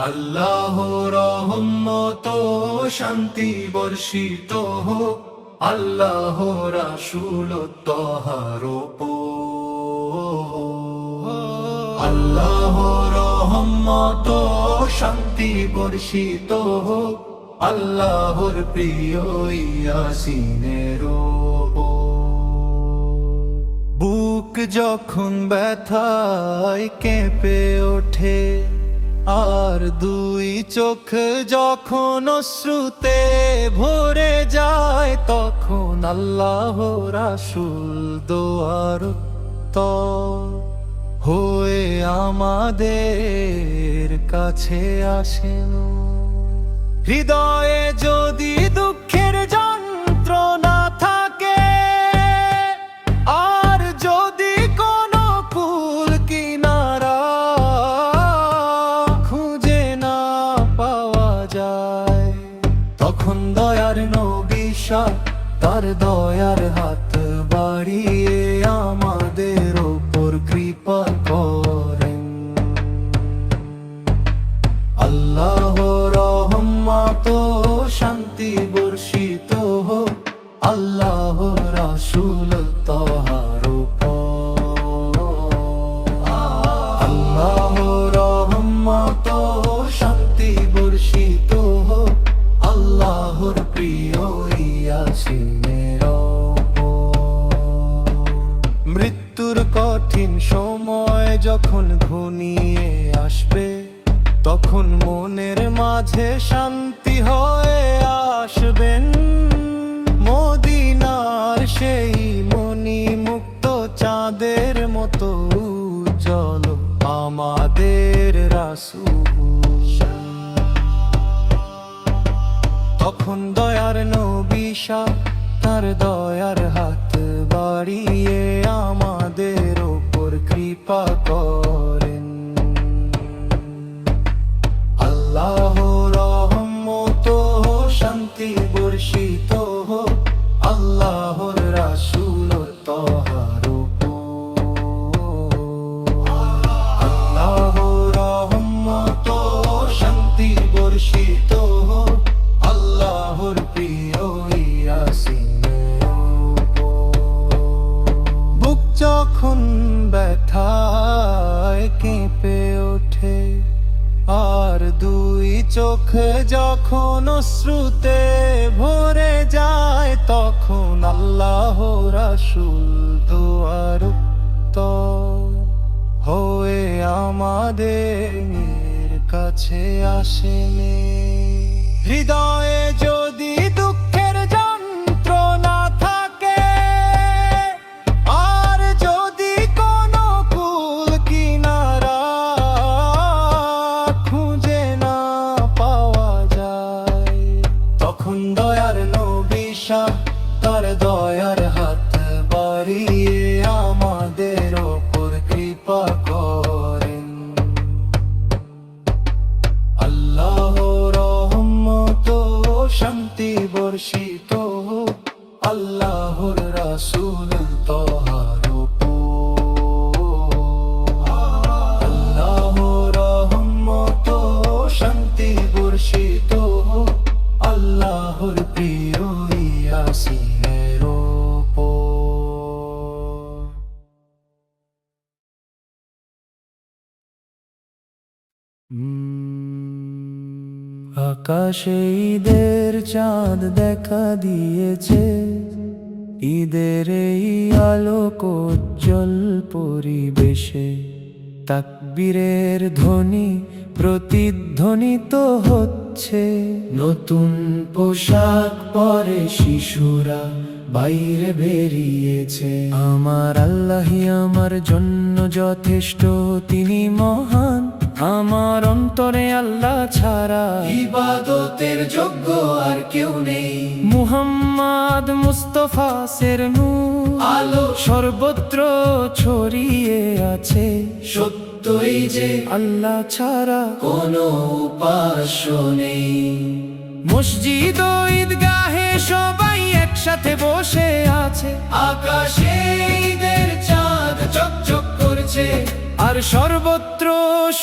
আল্লাহর রহমত শান্তি বর্ষিত হোক আল্লাহর রাসূল তাহার উপর। আল্লাহর রহমত শান্তি বর্ষিত হোক আল্লাহর প্রিয় ইয়াসিনের উপর। বুক যখন ব্যথায় কেঁপে ওঠে আর দুই চোখ যখন অশ্রুতে ভরে যায়, তখন আল্লাহ রাসূল দোয়ার উত্তর হয়ে আমাদের কাছে আসেন। হৃদয়ে যদি দুঃখের যন্ত্রণা থাকে আর যদি কোনো কুল কিনারা খুঁজে না পাওয়া যায়, তখন দয়ার নবী তার দয়ার হাত বাড়িয়ে আমাদের ওপর কৃপা করেন। আল্লাহর রহমত শান্তি বর্ষিত হোক আল্লাহর রাসূল তাহার উপর। আল্লাহর রহমত শান্তি বর্ষিত হোক আল্লাহর প্রিয় ইয়াসিনের উপর। মৃত্যুর কঠিন সময় যখন ঘনিয়ে আসবে, তখন মনের মাঝে শান্তি হয়ে আসবেন। মদিনার সেই মনি মুক্ত চাঁদের মতো উজ্জ্বল আমাদের রাসূল। তখন দয়ার নবী তার দয়ার হাত বাড়িয়ে আমাদের ওপর কৃপা করেন। আল্লাহর রহমত শান্তি বর্ষিত হোক আল্লাহর রাসূল তাহার উপর। আল্লাহর রহমত শান্তি বর্ষিত হোক আল্লাহর প্রিয় ইয়াসিনের উপর। বুক যখন ব্যথায় কেঁপে ওঠে আর দুই চোখ যখন অশ্রুতে ভরে যায়, তখন আল্লাহ রাসূল দোয়ার উত্তর হয়ে আমাদের কাছে আসেন। হৃদয়ে যদি দুঃখের যন্ত্রণা থাকে আর যদি কোনো কুল কিনারা খুঁজে না পাওয়া যায়, তখন দয়ার নবী তার দয়ার হাত বাড়িয়ে আমাদের ওপর কৃপা করেন। আল্লাহর রহমত শান্তি বর্ষিত হোক আল্লাহর রাসূল তাহার উপর। আল্লাহর রহমত শান্তি বর্ষিত হোক আল্লাহর প্রিয় ইয়াসিনের উপর। আকাশে ঈদের চাঁদ দেখা দিয়েছে, ঈদের এই আলোকোজ্জ্বল পরিবেশে তাকবীরের ধ্বনি প্রতিধ্বনিত হচ্ছে। নতুন পোশাক পরে শিশুরা বাইরে বেরিয়েছে। আমার আল্লাহই আমার জন্য যথেষ্ট, তিনি মহান। আমার অন্তরে আল্লাহ ছাড়া ইবাদতের যোগ্য আর কেউ নেই। মুহাম্মদ মুস্তাফা সের নূর আলো সর্বত্র ছড়িয়ে আছে। সত্যই যে আল্লাহ ছাড়া কোনো উপাস্য নেই। মসজিদ ও ঈদগাহে সবাই একসাথে বসে আছে। আকাশে ঈদের চাঁদ চকচক করছে, আর সর্বত্র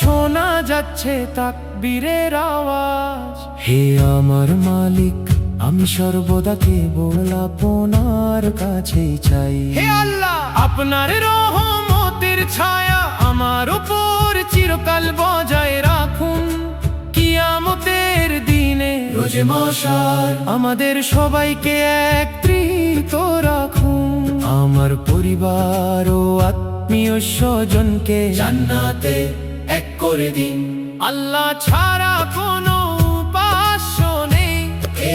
শোনা যাচ্ছে তাকবীরের আওয়াজ। হে আমার মালিক, আমি সর্বদা কেবল আপনার কাছেই চাই। হে আল্লাহ, আপনার রহমতের ছায়া আমার উপর চিরকাল বজায় রাখুন। কিয়ামতের দিনে রোজে মাশার আমাদের সবাইকে একত্রিত রাখুন। আমার পরিবার ও আত্মীয় স্বজনকে জান্নাতে এক করে দিন। আল্লাহ ছাড়া কোনো উপাস্য নেই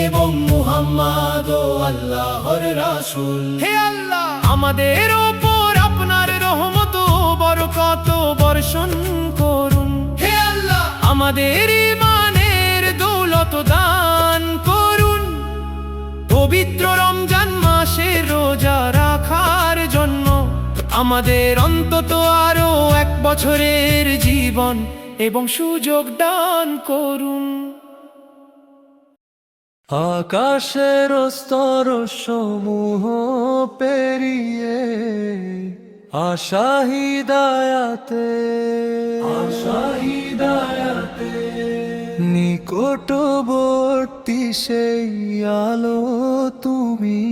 এবং মুহাম্মদ ও আল্লাহর রাসূল। হে আল্লাহ, আমাদের উপর আপনার রহমত ও বরকত বর্ষণ করুন। হে আল্লাহ, আমাদের ঈমানের দৌলত দান করুন। পবিত্র রমজান মাসে রোজা রাখার জন্য আমাদের অন্তত আরো 1 বছরের জীবন এবং সুযোগ দান করুন। আকাশের স্তর সমূহ পেরিয়ে আশা হিদায়াতে নিকটবর্তী সেই আলো তুমি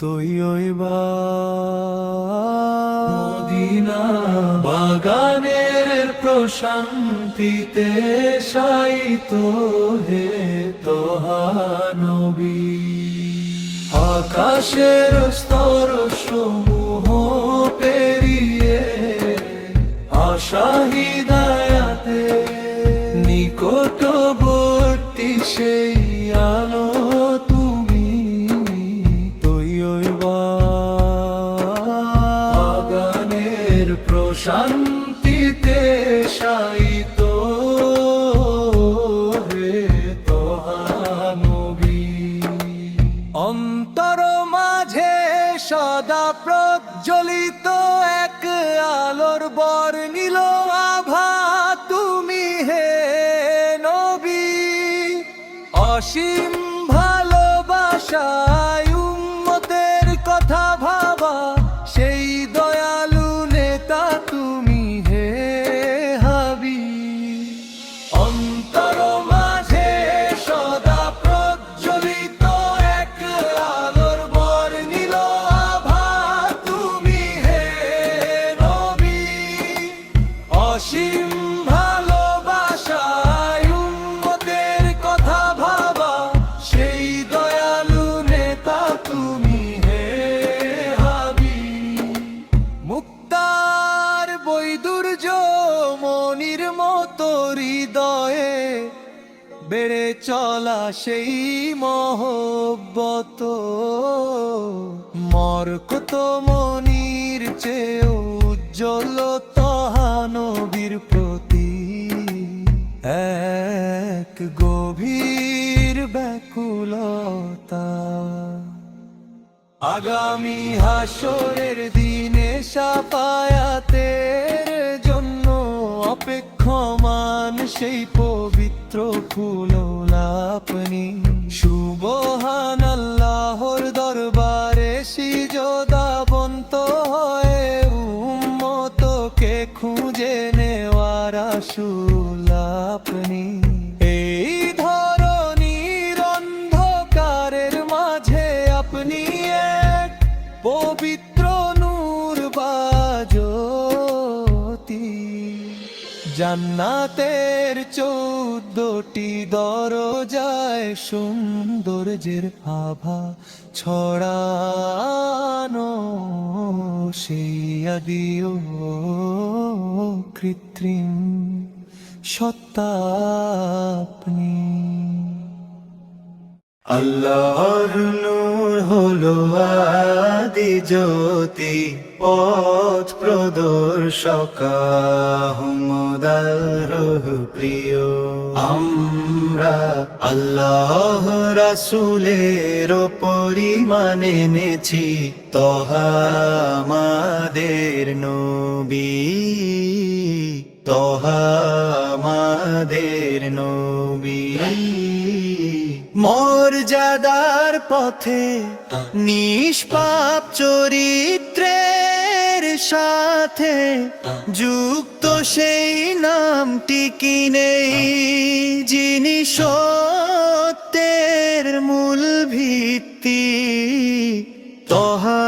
তৈবা মদিনা বাগানের প্রশান্তিতে শায়িত হে তোহা নবী। আকাশের স্তর সমূহ পেরিয়ে আশা হিদায়াতে নিকটবর্তী সেই আলো তুমি তৈবা বাগানের প্রশান্তিতে শায়িত হে তোহা নবী। অন্তর মাঝে সদা প্রজ্বলিত এক আলোর বর্ণিল আভা তুমি হে নবী। অসীম ভালোবাসায় উম্মতের কথা ভাবা সেই দয়ালু নেতা তুমি হে হাবিব। অন্তর মাঝে সদা প্রজ্বলিত এক আলোর বর্ণিল আভা তুমি হে নবী। অসীম ভালোবাসায় উম্মতের কথা ভাবা সেই দয়ালু নেতা তুমি হে হাবিব। মুক্তার বৈদুর্য মনির মতো হৃদয়ে বেড়ে চলা সেই মহব্বত মরকত মনির চেয়ে উজ্জ্বল তোহা নবীর প্রতি এক গভীর ব্যাকুলতা। আগামী হাসরের দিনে শাফায়াতের জন্য অপেক্ষমান সেই পবিত্র ফুল আপনি। সুবহানাল্লাহর দরবারে সিজদাবন্ত হয়ে উম্মতকে খুঁজে নেওয়ার রাসূল আপনি। এই ধরনীর অন্ধকারের মাঝে আপনি এক পবিত্র নূর বাজ্যোতি। জান্নাতের 14টি দরজায় সৌন্দর্যের আভা ছড়ানো সেই আদিও কৃত্রিম সত্তা আপনি। আল্লাহর নূর হলো আদি জ্যোতি পথ প্রদর্শক আহমদার প্রিয়। আমরা আল্লাহ রাসূলের পরিমাণ এনেছি তোহা আমাদের নবী। তোহা আমাদের নবী। মর্যাদার পথে নিষ্পাপ চরিত্রের সাথে যুক্ত সেই নামটি কি নেই, যিনি সত্যের মূল ভিত্তি, তহা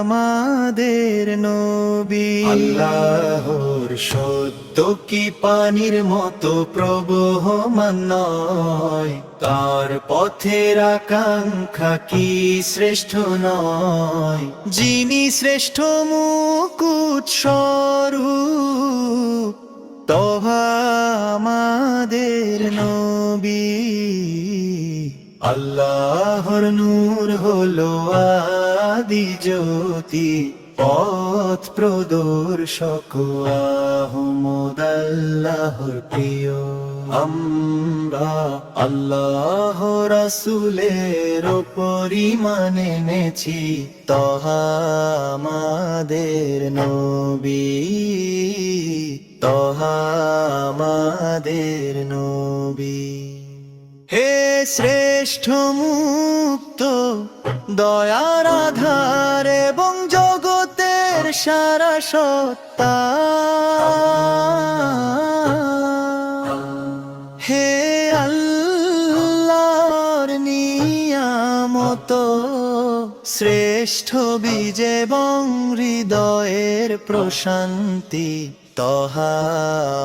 আমাদের নবী। আল্লাহর সত্য কি পানির মতো প্রবহমান নয়, তার পথের আকাঙ্ক্ষা কি শ্রেষ্ঠ নয়, যিনি শ্রেষ্ঠ মুকুট স্বরূপ, তহা আমাদের নবী। আল্লাহর নূর হলো আদি জ্যোতি, পথ প্রদর্শক আহমদ আল্লাহর প্রিয়। আমরা আল্লাহ রাসূলের পরিমাণ এনেছি, তহা আমাদের নবী, তহা আমাদের নবী। হে শ্রেষ্ঠ মুক্ত দয়ার আধার এবং জগতের সারা সত্তা, হে আল্লাহর নিয়ামত, শ্রেষ্ঠ বীজ এবং হৃদয়ের প্রশান্তি, তহা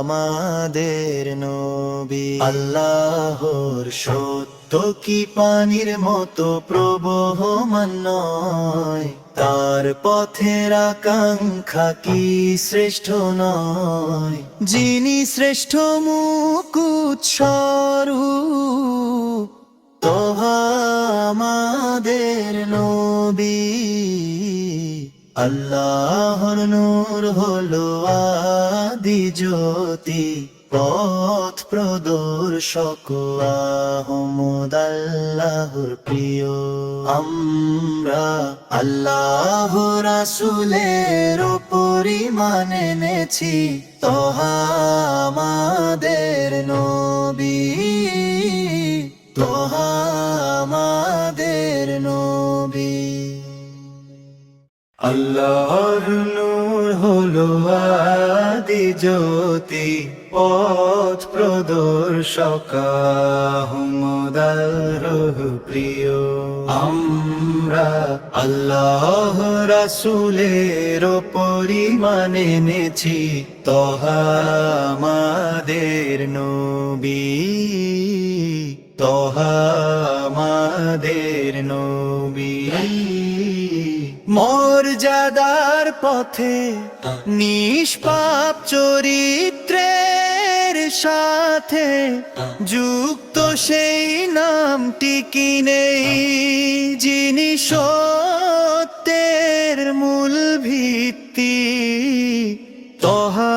আমাদের নবী। আল্লাহর সত্য কি পানির মতো প্রবহমান নয়, তার পথের আকাঙ্ক্ষা কি শ্রেষ্ঠ নয়, যিনি শ্রেষ্ঠ মুকুট স্বরূপ, তহা আমাদের নবী। আল্লাহর নূর হলো আদি জ্যোতি, পথ প্রদর্শক আহমদ আল্লাহর প্রিয়। আমরা আল্লাহ রাসূলের পরিমাণ এনেছি, তহা আমাদের নবী, তহা আমাদের নবী। আল্লাহর নূর হলো আদি জ্যোতি, পথ প্রদর্শক আহমদ আল্লাহর প্রিয়। আমরা আল্লাহ রাসূলের পরিমাণ এনেছি, তহা আমাদের নবী, তহা আমাদের নবী। মর্যাদার পথে নিষ্পাপ চরিত্রের সাথে যুক্ত সেই নামটি কি নেই, যিনি সত্যের মূল ভিত্তি, তহা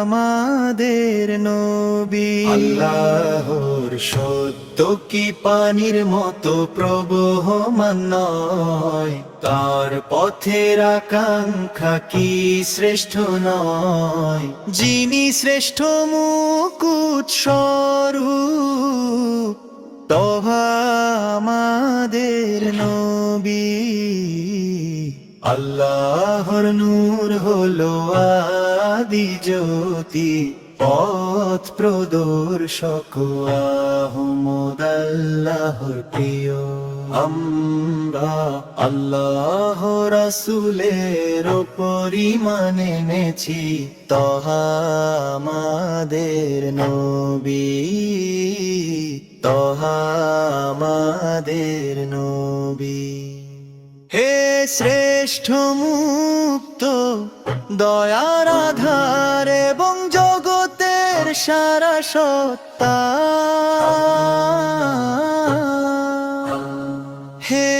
আমাদের নবী। আল্লাহর সত্য কি পানির মতো প্রবহমান নয়, তার পথের আকাঙ্ক্ষা কি শ্রেষ্ঠ নয়, যিনি শ্রেষ্ঠ মুকুট স্বরূপ, তহা আমাদের নবী। আল্লাহর নূর হলো আদি জ্যোতি, পথ প্রদর্শক আহমদ আল্লাহর প্রিয়। আমরা আল্লাহ রাসূলের পরিমাণ এনেছি, তহা আমাদের নবী, তহা আমাদের নবী। হে শ্রেষ্ঠ মুক্ত দয়ার আধার এবং জগতের সারা সত্তা, হে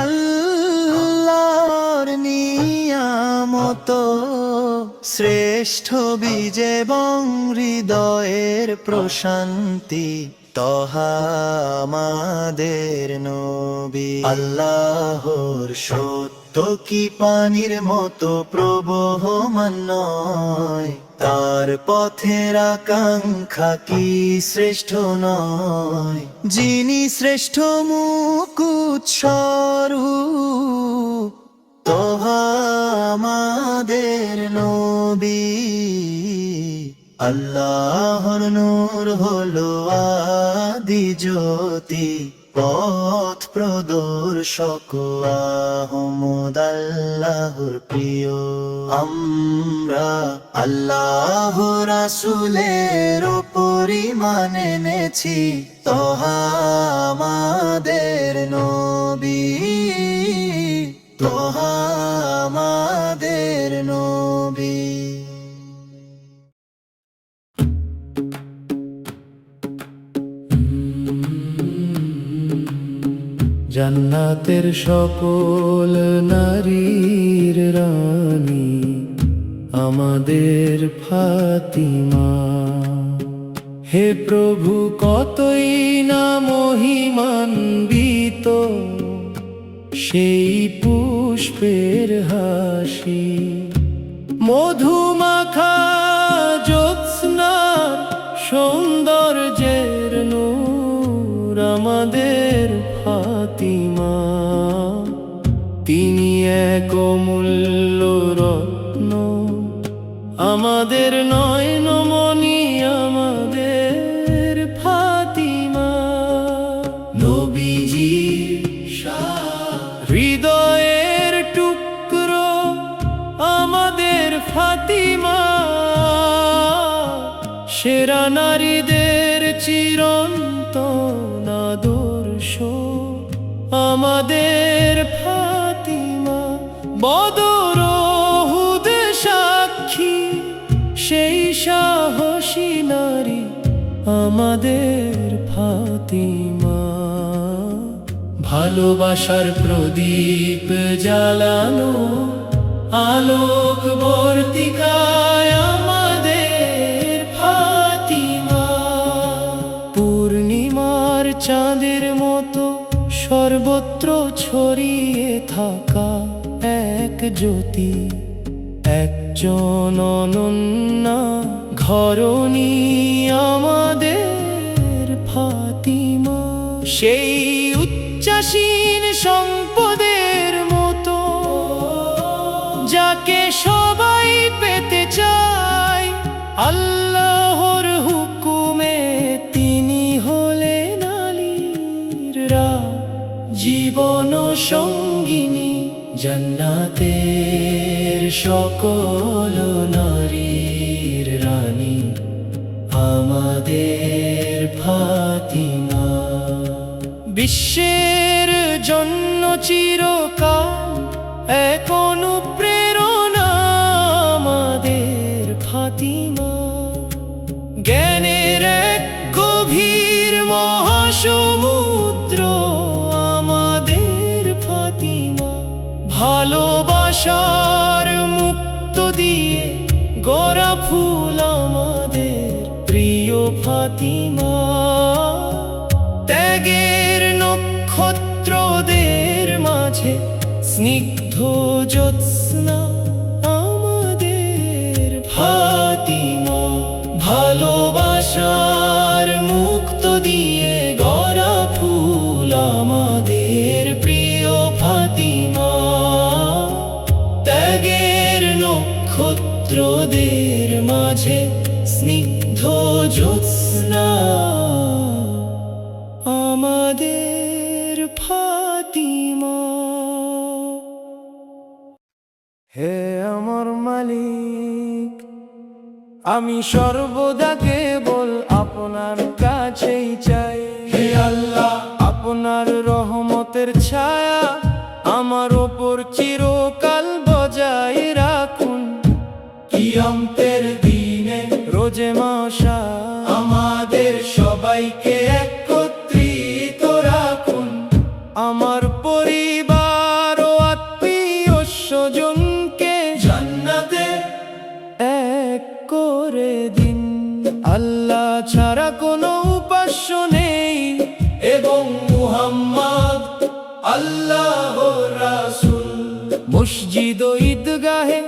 আল্লাহর নিয়ামত, শ্রেষ্ঠ বীজ এবং হৃদয়ের প্রশান্তি, তহা আমাদের নবী। আল্লাহর সত্য কি পানির মতো প্রবহমান নয়, তার পথের আকাঙ্ক্ষা কি শ্রেষ্ঠ নয়, যিনি শ্রেষ্ঠ মুকুট স্বরূপ, তোহা আমাদের নবী। আল্লাহর নূর হলো আদি জ্যোতি, পথ প্রদর্শক আহমদ আল্লাহর প্রিয়। আমরা আল্লাহ রাসূলের পরিমাণ এনেছি, তোহা আমাদের নবী, তোহা আমাদের নবী। জান্নাতের সকল নারীর রানী আমাদের ফাতিমা। হে প্রভু, কতই না মহিমান্বিত সেই পুষ্পের হাসি, মধুমাখা জ্যোৎস্নার সৌন্দর্যের নূর আমাদের ফাতিমা। তিনি এক অমূল্য রত্ন, আমাদের নয়নমণি, আমাদের ফাতিমা। নবীজি হৃদয়ের টুকরো আমাদের ফাতিমা, সেরা নারীদের চিরন্তন আদর্শ আমাদের ফাতিমা। বদর উহুদ সাক্ষী সেই সাহসী নারী আমাদের ফাতিমা। ভালোবাসার প্রদীপ জ্বালানো আলোক বর্তিকায় আমাদের ফাতিমা। পূর্ণিমার চাঁদের মতো সর্বত্র ছড়িয়ে থাকা এক জ্যোতি, একজন অনন্যা ঘরণী আমাদের ফাতিমা। সেই উচ্চাসীন সম্পদের মতো যাকে সবাই পেতে চায়, আল্লাহর হুকুমে তিনি হলেন আলীর জীবন সঙ্গিনী। জান্নাতের সকল নারীর রানী আমাদের ফাতিমা। বিশ্বের জন্য চিরকাল এক অনুপ্রেরণা আমাদের ফাতিমা। জ্ঞানের এক গভীর মহাসমুদ্র আমাদের ফাতিমা। ভালোবাসার মুক্ত দিয়ে গড়া ফুল আমাদের প্রিয় ফাতিমা। ত্যাগের নক্ষত্রদের মাঝে স্নিগ্ধ জ্যোৎস্না আমাদের ফাতিমা। ভালোবাসার মুক্ত দিয়ে গড়া ফুল আমাদের প্রিয় ফাতিমা। ত্যাগের নক্ষত্রদের মাঝে স্নিগ্ধ জ্যোৎস্না আমাদের ফাতিমা। হে আমার মালিক, আমি সর্বদা কেবল আপনার কাছেই চাই। হে আল্লাহ, আপনার রহমতের ছায়া আমার ওপর চিরকাল বজায় রাখুন। কিয়ামতের দিনে রোজে মাশা আমাদের সবাইকে একত্রিত রাখুন। আমার পরিবার ও আত্মীয় স্বজনকে জান্নাতে এক করে দিন। আল্লাহ ছাড়া কোনো উপাস্য নেই এবং মুহাম্মদ আল্লাহর রাসূল। মসজিদ ও ঈদগাহে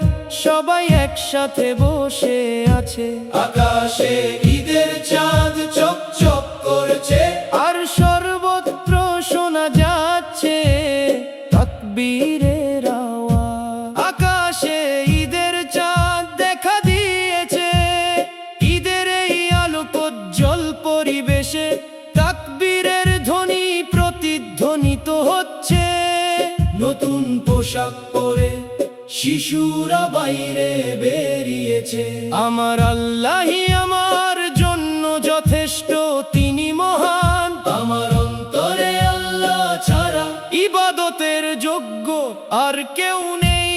সবাই একসাথে বসে আছে। আকাশে ঈদের চাঁদ চকচক করছে, আর সর্বত্র শোনা যাচ্ছে তাকবীরের আওয়াজ। পরিবেশে তাকবীরের ধ্বনি প্রতিধ্বনিত হচ্ছে। নতুন পোশাক পরে শিশুরা বাইরে বেরিয়েছে। আমার আল্লাহই আমার জন্য যথেষ্ট, তিনি মহান। আমার অন্তরে আল্লাহ ছাড়া ইবাদতের যোগ্য আর কেউ নেই।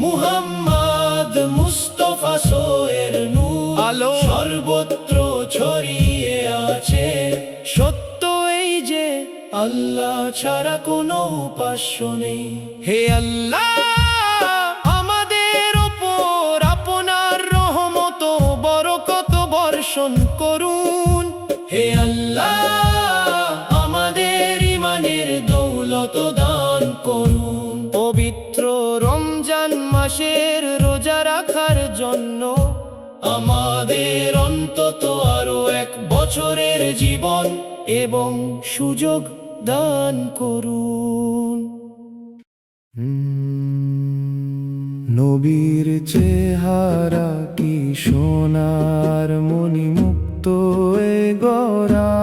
মুহাম্মদ মুস্তাফা সোয়ের নূর আলো সর্বত্র ছড়িয়ে আছে। সত্য এই যে আল্লাহ ছাড়া কোনো উপাস্য নেই। হে আল্লাহ, আমাদের ওপর আপনার রহমত ও বরকত বর্ষণ করুন। হে আল্লাহ, আমাদের ঈমানের দৌলত দান করুন। পবিত্র রমজান মাসের রোজা রাখার জন্য আমাদের অন্তত আরো 1 বছরের জীবন এবং সুযোগ দান করুন। নবীর চেহারা কি সোনার মণিমুক্ত এ গড়া,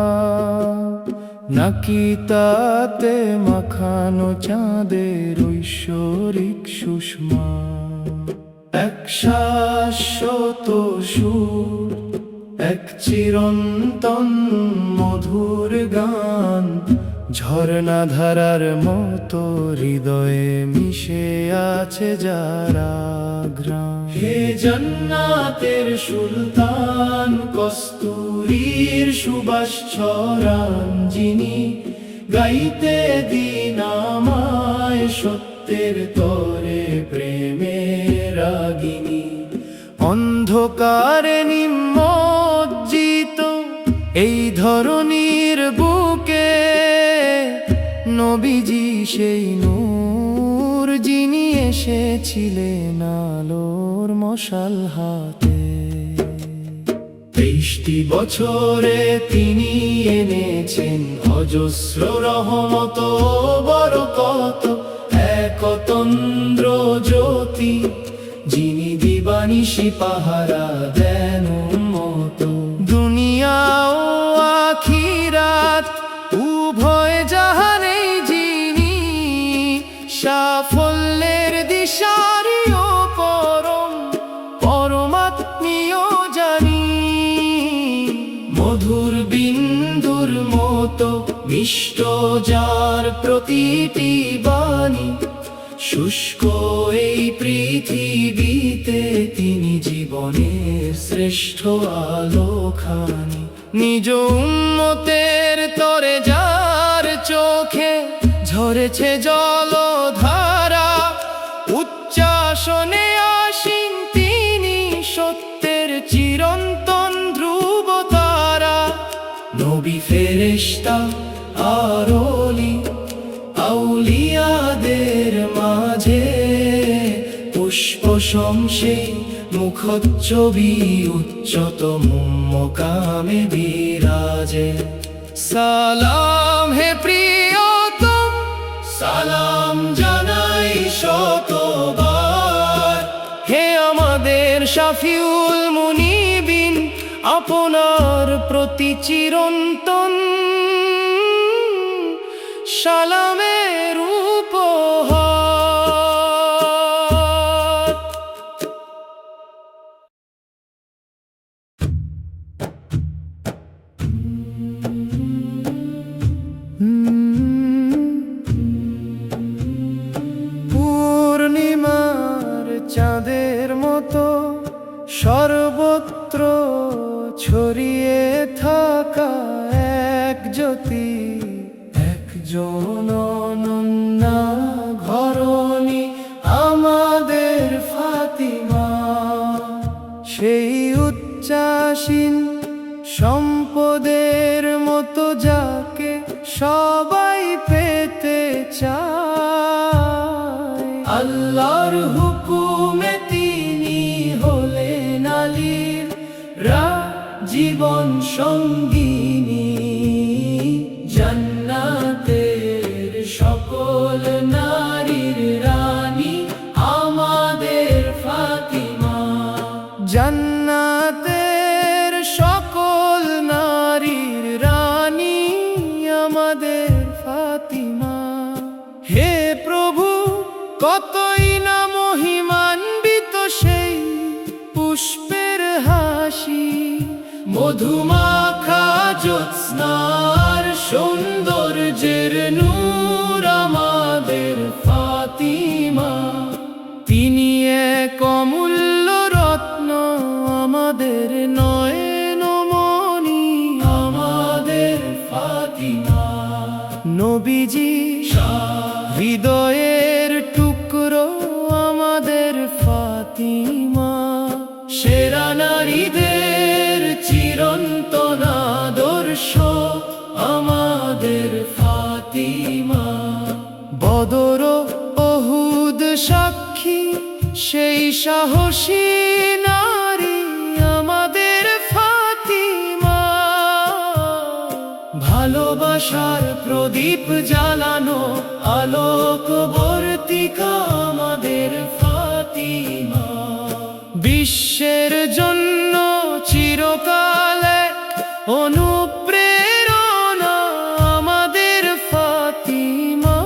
নাকি তাতে মাখানো চাঁদের ঐশ্বরিক সুষমা? এক শাশ্বত সুর, এক চিরন্তন মধুর গান, ঝর্ণা ধারার মতো হৃদয়ে মিশে আছে যারা গ্রাম। হে জান্নাতের সুলতান, কস্তুরীর সুবাস ছড়ান যিনি, গাইতে দিন আমায় সত্যের তরে প্রেমের রাগিনী। অন্ধকারে নিমজ্জিত এই ধরনীর বুকে নবীজি সেই নূর, যিনি এসেছিলেন আলোর মশাল হাতে। 23টি বছরে তিনি এনেছেন অজস্র রহমত বরকত, একতন্দ্র জ্যোতি, যিনি দিবানিশি পাহারা দেন উম্মত। দুনিয়া ও আখিরাত উভয় জাহানেই যিনি সাফল্যের দিশারি ও পরমাত্মীয় জানি। মধুর বিন্দুর মতো মিষ্ট যার প্রতিটি বাণী, শুষ্ক এই পৃথিবীতে তিনি জীবনের শ্রেষ্ঠ আলোখানি। নিজ উম্মতের তরে যার চোখে ঝরেছে জলধারা, উচ্চাসনে আসীন তিনি সত্যের চিরন্তন ধ্রুব তারা। নবী ফেরেশতা আর ওলি আউলিয়াদের মাঝে পুষ্প শমশে মুখচ্ছবি উচ্চতম মকামে বিরাজে। সালাম হে প্রিয়তম, সালাম জানাই শতবার। হে আমাদের শাফিউল মুনিবিন, আপনার প্রতি চিরন্তন সালামের উপহার। পূর্ণিমার চাঁদের মতো সর্বত্র ছড়িয়ে থাকা এক জ্যোতি, একজন অনন্যা ঘরণী আমাদের ফাতিমা। সেই উচ্চাসীন সম্পদের মতো যাকে সবাই পেতে চায়, আল্লাহর হুকুমে তিনি হলেন আলীর জীবন সঙ্গিনী। জান্নাতের সকল নারীর রানী আমাদের ফাতিমা। জান্নাতের সকল নারীর কতই না মহিমান্বিত সেই পুষ্পের হাসি, মধুমাখা জ্যোৎস্নার সৌন্দর্যের নূর আমাদের ফাতিমা। তিনি এক অমূল্য রত্ন আমাদের নয়নমণি, আমাদের ফাতিমা। নবীজি হৃদয়ের টুকরো আমাদের ফাতিমা, সেরা নারীদের চিরন্তন আদর্শ আমাদের ফাতিমা। বদর ওহুদ সাক্ষী সেই সাহসী নারী আমাদের ফাতিমা। ভালোবাসার প্রদীপ জ্বালানো আলোকবর্তিকা আমাদের ফাতিমা। বিশ্বের জন্য চিরকাল এক অনুপ্রেরণা আমাদের ফাতিমা।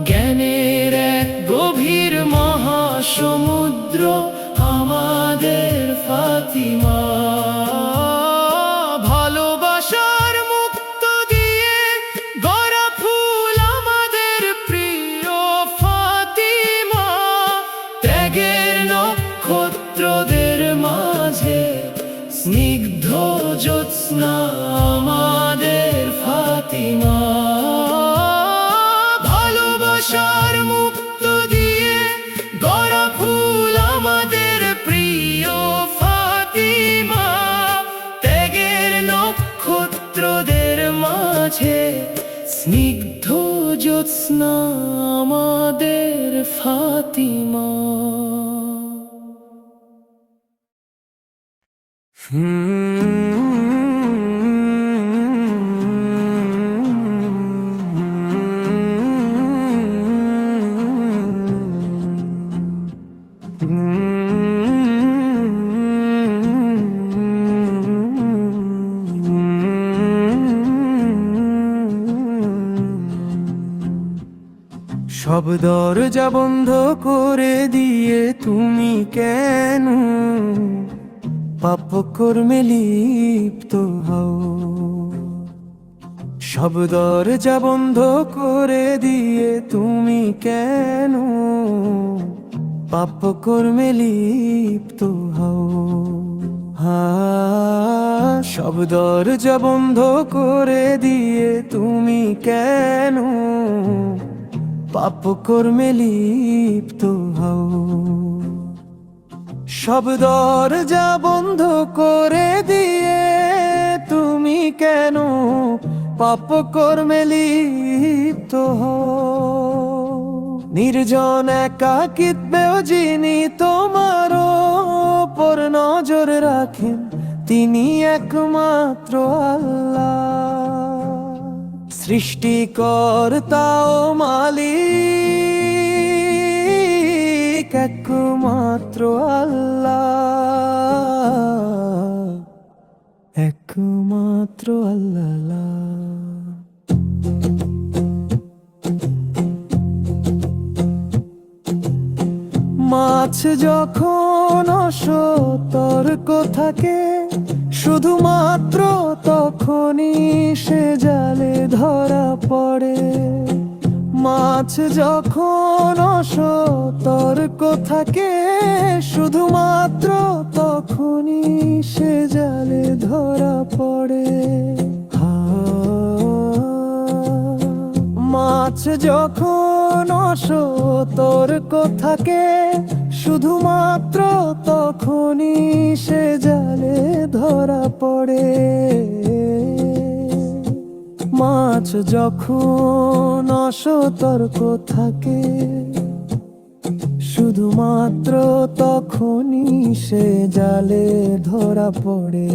জ্ঞানের এক গভীর মহাসমুদ্র আমাদের ফাতিমা। ভালোবাসার মুক্ত দিয়ে গড়া ফুল আমাদের প্রিয় ফাতিমা। ত্যাগের নক্ষত্রদের মাঝে স্নিগ্ধ জ্যোৎস্না আমাদের ফাতিমা। ভালোবাসার মুক্ত দিয়ে গড়া ফুল আমাদের প্রিয় ফাতিমা। ত্যাগের নক্ষত্রদের মাঝে স্নিগ্ধ জ্যোৎস্না আমাদের ফাতিমা। সব দরজা বন্ধ করে দিয়ে তুমি কেন পাপ কর্মে লিপ্ত হও? সব দরজা বন্ধ করে দিয়ে তুমি কেন পাপ কর্মে লিপ্ত হও? সব দরজা বন্ধ করে দিয়ে তুমি কেন পাপ কর্মে লিপ্ত হও? সব দরজা বন্ধ করে দিয়ে তুমি কেন পাপ কর্মে লিপ্ত হও? নির্জন একাকিত্বেও যিনি তোমার উপর নজর রাখেন, তিনি একমাত্র আল্লাহ। সৃষ্টিকর্তা ও মালিক একমাত্র আল্লাহ, একমাত্র আল্লাহ। মাছ যখন অসতর্ক থাকে, শুধুমাত্র তখনই সে জালে ধরা পড়ে। মাছ যখন অসতর্ক থাকে, শুধুমাত্র তখনই সে জালে ধরা পড়ে। মাছ যখন অসতর্ক থাকে, শুধুমাত্র তখনই সে জালে ধরা পড়ে। মাছ যখন অসতর্ক থাকে, শুধুমাত্র তখনই সে জালে ধরা পড়ে।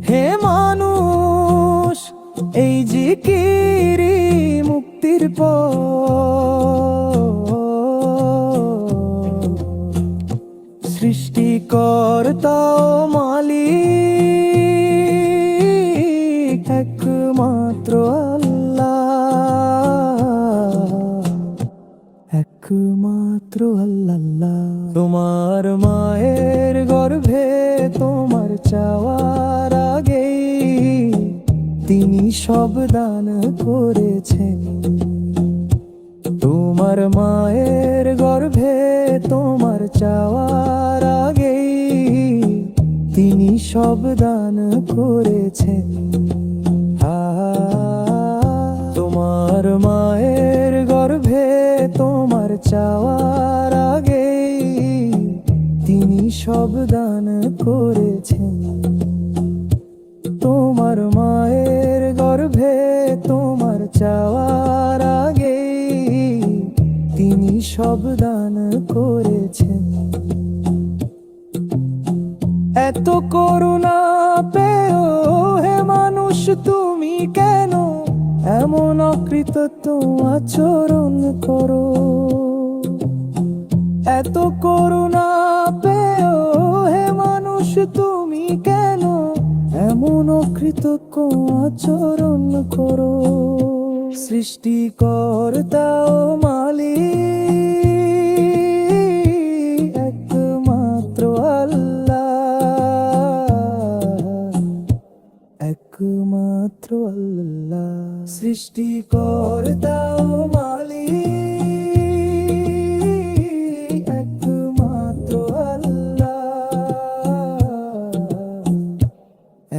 হে মানুষ, এই জিকিরি মুক্তির পথ। সৃষ্টিকর্তা ও মালিক একমাত্র আল্লাহ, একমাত্র আল্লাহ। তোমার মায়ের গর্ভে তোমার চাওয়ার আগেই তিনি সব দান করেছেন। তোমার মায়ের গর্ভে তোমার চাওয়ার আগেই তিনি সব দান করেছেন। তোমার মায়ের গর্ভে তোমার চাওয়ার আগেই তিনি সব দান করেছেন। তোমার মায়ের গর্ভে তোমার চাওয়ার আগেই তিনি সব দান করেছেন। এত করুণা পেও হে মানুষ তুমি কেন এমন অকৃতজ্ঞ আচরণ করো? এত করুণা পেও হে মানুষ তুমি কেন এমন অকৃতজ্ঞ আচরণ করো? সৃষ্টিকর্তা ও মালিক একমাত্র আল্লাহ, একমাত্র আল্লাহ। সৃষ্টিকর্তা ও মালিক একমাত্র আল্লাহ,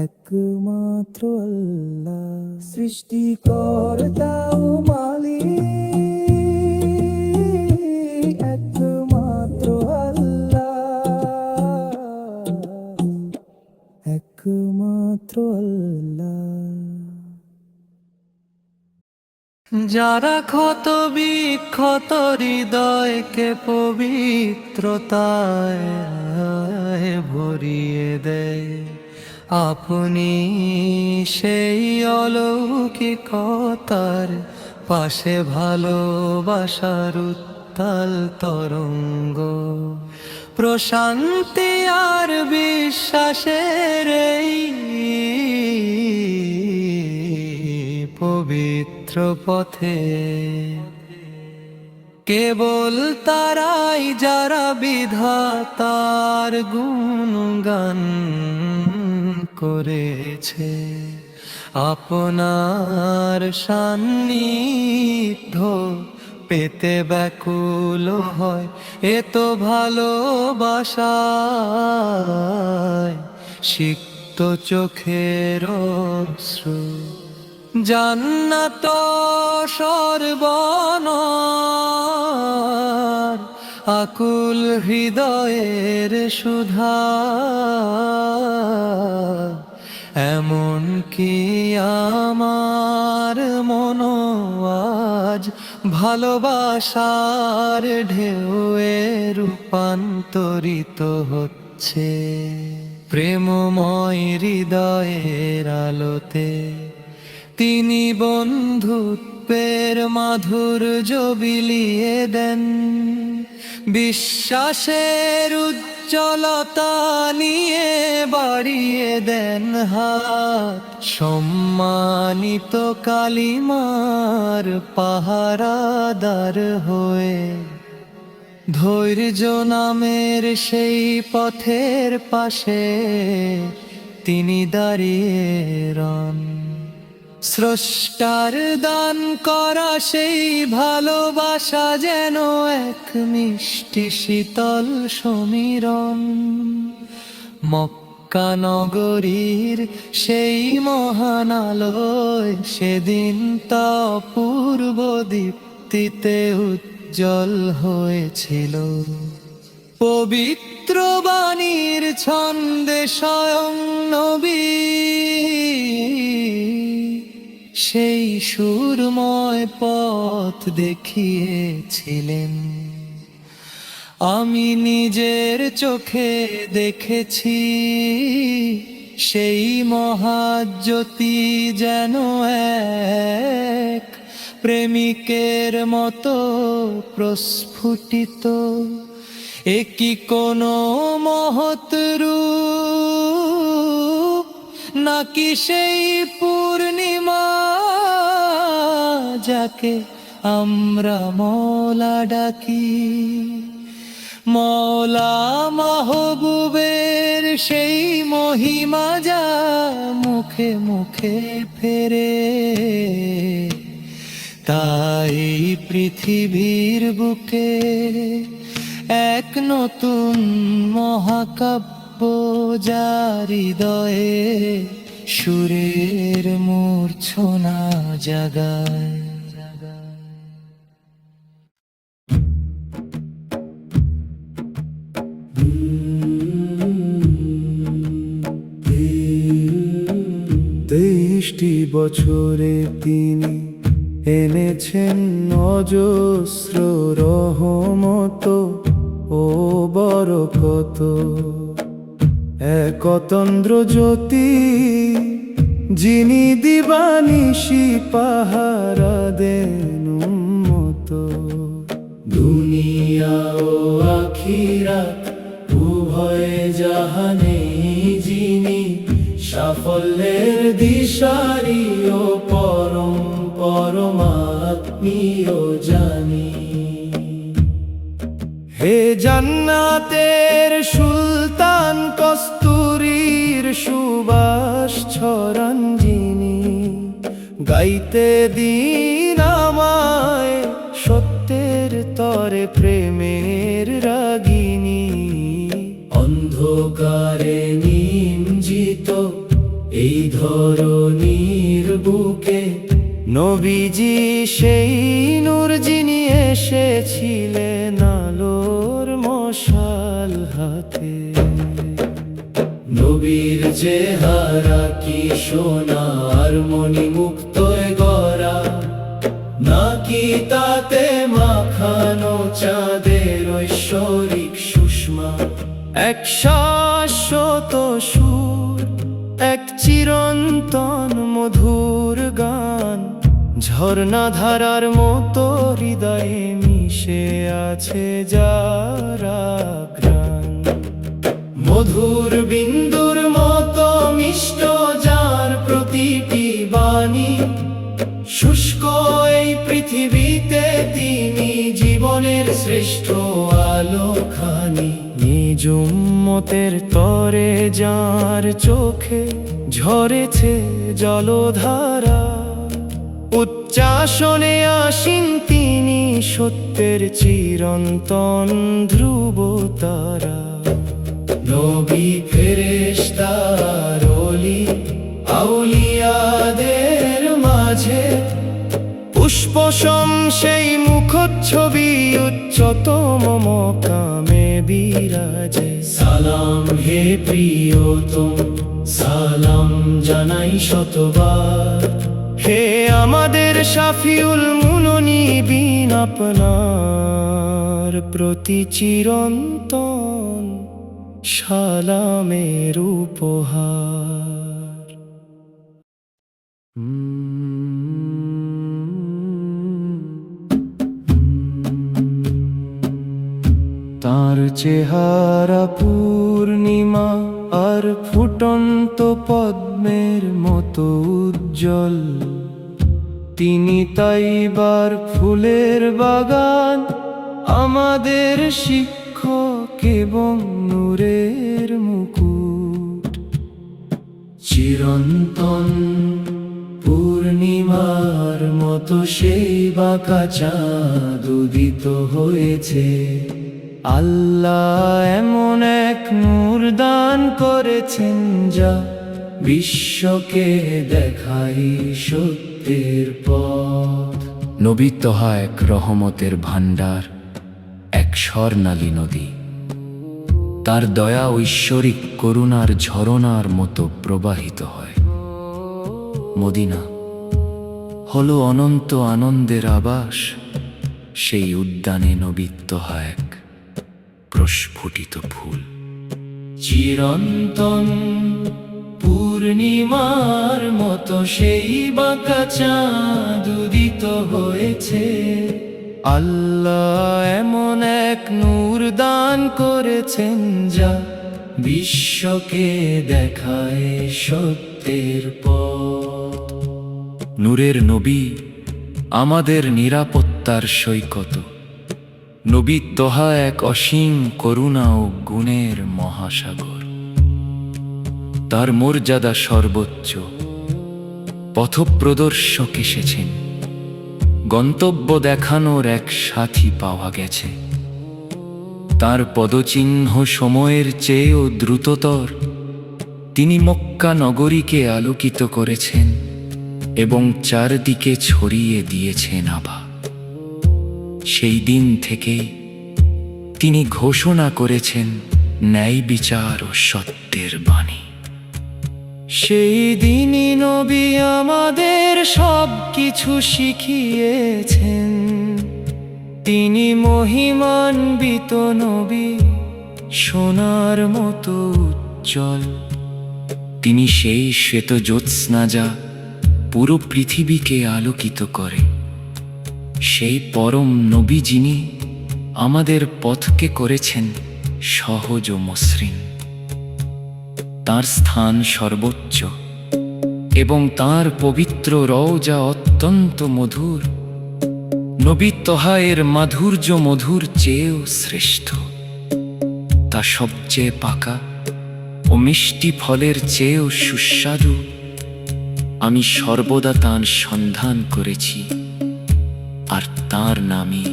একমাত্র আল্লাহ। সৃষ্টিকর্তা ও মালিক একমাত্র আল্লাহ, একমাত্র আল্লাহ। যারা ক্ষত বিক্ষত হৃদয়কে পবিত্রতায় ভরিয়ে দেয়, আপনি সেই অলৌকিকতার পাশে ভালোবাসার উত্তাল তরঙ্গ, প্রশান্তি আর বিশ্বাসের এই পবিত্র পথে। কেবল তারাই যারা বিধাতার গুণগান করেছে, আপনার সান্নিধ্য পেতে ব্যাকুল হয় এত ভালোবাসায় সিক্ত চোখের অশ্রু। জান্নাত সর্বনার আকুল হৃদয়ের সুধা, এমন কি আমার মন আজ ভালোবাসার ঢেউয়ে রূপান্তরিত হচ্ছে। প্রেমময় হৃদয়ের আলোতে তিনি বন্ধুত্বের মাধুর্য বিলিয়ে দেন, বিশ্বাসের উজ্জ্বলতা নিয়ে বাড়িয়ে দেন হাত। সম্মানিত কালিমার পাহারাদার হয়ে ধৈর্য নামের সেই পথের পাশে তিনি দাঁড়িয়ে রন। স্রষ্টার দান করা সেই ভালোবাসা যেন এক মিষ্টি শীতল সমীরণ। মক্কা নগরীর সেই মহান আলোয় সেদিন তা অপূর্ব দীপ্তিতে উজ্জ্বল হয়েছিল। পবিত্র বাণীর ছন্দে স্বয়ং নবী সেই সুরময় পথ দেখিয়েছিলেন। আমি নিজের চোখে দেখেছি সেই মহাজ্যোতি যেন এক প্রেমিকের মতো প্রস্ফুটিত। একই কোনো মহৎ রূপ নাকি সেই পূর্ণিমা যাকে আমরা মওলা ডাকি। মওলা মাহবুবের সেই মহিমা যা মুখে মুখে ফেরে, তাই পৃথিবীর বুকে এক নতুন মহাকাব্য যা হৃদয়ে সুরের মূর্ছনা জাগায়। তেইশটি বছরে তিনি এনেছেন অজস্র রহমত ও বরকত। এক অতন্দ্র জ্যোতি যিনি দিবানিশি পাহারা দেন উম্মত। দুনিয়া ও আখিরাত উভয় জাহানে যিনি সাফল্যের দিশারি ও পরমাত্মীয় জানি। হে জান্নাতের সুলতান কস্তুরীর সুবাস ছড়ান যিনি, গাইতে দিন আমায় সত্যের তরে প্রেমের রাগিনী। অন্ধকারে নিমজ্জিত এই ধরনীর বুকে নবীজি সেই নূর যিনি এসেছিলেন আলোর মশাল হাতে। নবীর চেহারা কি সোনার মণিমুক্ত গড়া, নাকি তাতে মাখানো চাঁদের ঐশ্বরিক সুষমা। এক শাশ্বত সুর, এক চিরন্তন মধুর গান, ঝর্ণা ধারার মতো হৃদয়ে মিশে আছে যারা গ্রাণ। মধুর বিন্দুর মতো মিষ্ট যার প্রতিটি বাণী, শুষ্ক এই পৃথিবীতে তিনি জীবনের শ্রেষ্ঠ আলোখানি। নিজ উম্মতের তরে যার চোখে ঝরেছে জলধারা, উচ্চাসনে আসীন তিনি সত্যের চিরন্তন ধ্রুব তারা। নবী ফেরেশতার ওলি আউলিয়াদের মাঝে পুষ্পসম সেই মুখচ্ছবি উচ্চতম মকামে বিরাজে। সালাম হে প্রিয়তম, সালাম জানাই শতবার। হে আমাদের শাফিউল মুননিবিন, আপনার প্রতি চিরন্তন সালামের উপহার। তার চেহারা পূর্ণিমা আর ফুটন্ত পদ্মের মতো উজ্জ্বল, তিনি তাইবার ফুলের বাগান, আমাদের শিক্ষক এবং নূরের মুকুট। চিরন্তন পূর্ণিমার মতো সেই বাঁকা চাঁদ উদিত হয়েছে। আল্লাহ এমন এক নূর দান করেছেন যা বিশ্বকে দেখাই সত্যের পথ। নবী তহা এক রহমতের ভাণ্ডার, এক স্বর্ণালী নদী। তার দয়া ঐশ্বরিক করুণার ঝরনার মতো প্রবাহিত হয়। মদিনা হলো অনন্ত আনন্দের আবাস, সেই উদ্যানে নবী তহা এক প্রস্ফুটিত ফুল। চিরন্তন পূর্ণিমার মতো সেই বাঁকা চাঁদ উদিত হয়েছে। আল্লাহ এমন এক নূর দান করেছেন যা বিশ্বকে দেখায় সত্যের পথ। নূরের নবী আমাদের নিরাপত্তার সৈকত, নবী তোহা এক অসীম করুণা ও গুণের মহাসাগর। তার মর্যাদা সর্বোচ্চ। পথপ্রদর্শক এসেছেন, গন্তব্য দেখানোর এক সাথী পাওয়া গেছে। তার পদচিহ্ন সময়ের চেয়েও দ্রুততর। তিনি মক্কা নগরীকে আলোকিত করেছেন এবং চারদিকে ছড়িয়ে দিয়েছেন আভা। সেই দিন থেকেই তিনি ঘোষণা করেছেন ন্যায় বিচার ও সত্যের বাণী। সেই দিনই নবী আমাদের সব কিছু শিখিয়েছেন। তিনি মহিমান্বিত নবী, সোনার মতো উজ্জ্বল। তিনি সেই শ্বেত জ্যোৎস্না যা পুরো পৃথিবীকে আলোকিত করে। সেই পরম নবী যিনি আমাদের পথকে করেছেন সহজ ও মসৃণ। তার স্থান সর্বোচ্চ এবং তার পবিত্র রওজা অত্যন্ত মধুর। নবী তোহা এর মাধুর্য মধুর চেয়েও শ্রেষ্ঠ। তা সবচেয়ে পাকা ও মিষ্টি ফলের চেয়েও সুস্বাদু। আমি সর্বদা তাঁর সন্ধান করেছি, আর তাঁর নামই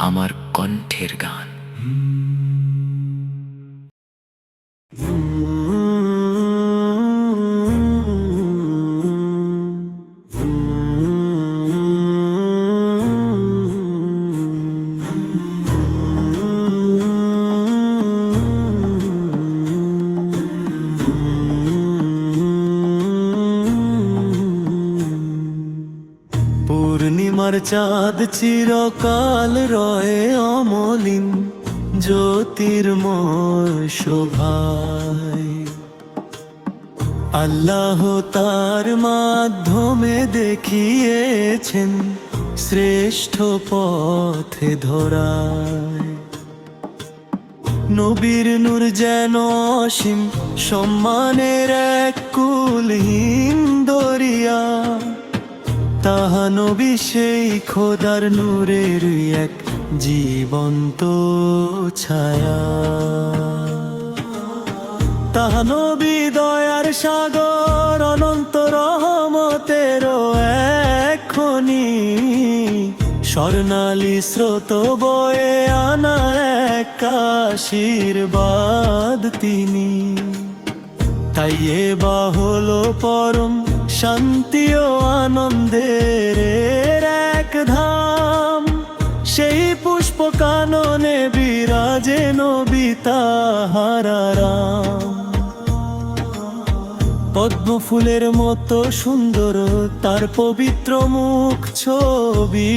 আমার কণ্ঠের গান। পূর্ণিমার চাঁদ চিরকাল রয়ে অমলিন, জ্যোতির্ময় শোভায়। আল্লাহ তার মাধ্যমে দেখিয়েছেন শ্রেষ্ঠ পথে ধরায়। নবীর নূর যেন অসীম সম্মানের এক কুলহীন দরিয়া। তাহা নবী সেই খোদার নূরের এক জীবন্ত ছায়া। তাহা নবী দয়ার সাগর, অনন্ত রহমতেরও এক খনি। স্বর্ণালী স্রোত বয়ে আনা এক আশীর্বাদ তিনি। তাই এবা হলো পরম শান্তি ও আনন্দের এক ধাম। সেই পুষ্প কাননে বিরাজে নবী তাহার আরাম। পদ্ম ফুলের মতো সুন্দর তার পবিত্র মুখ ছবি।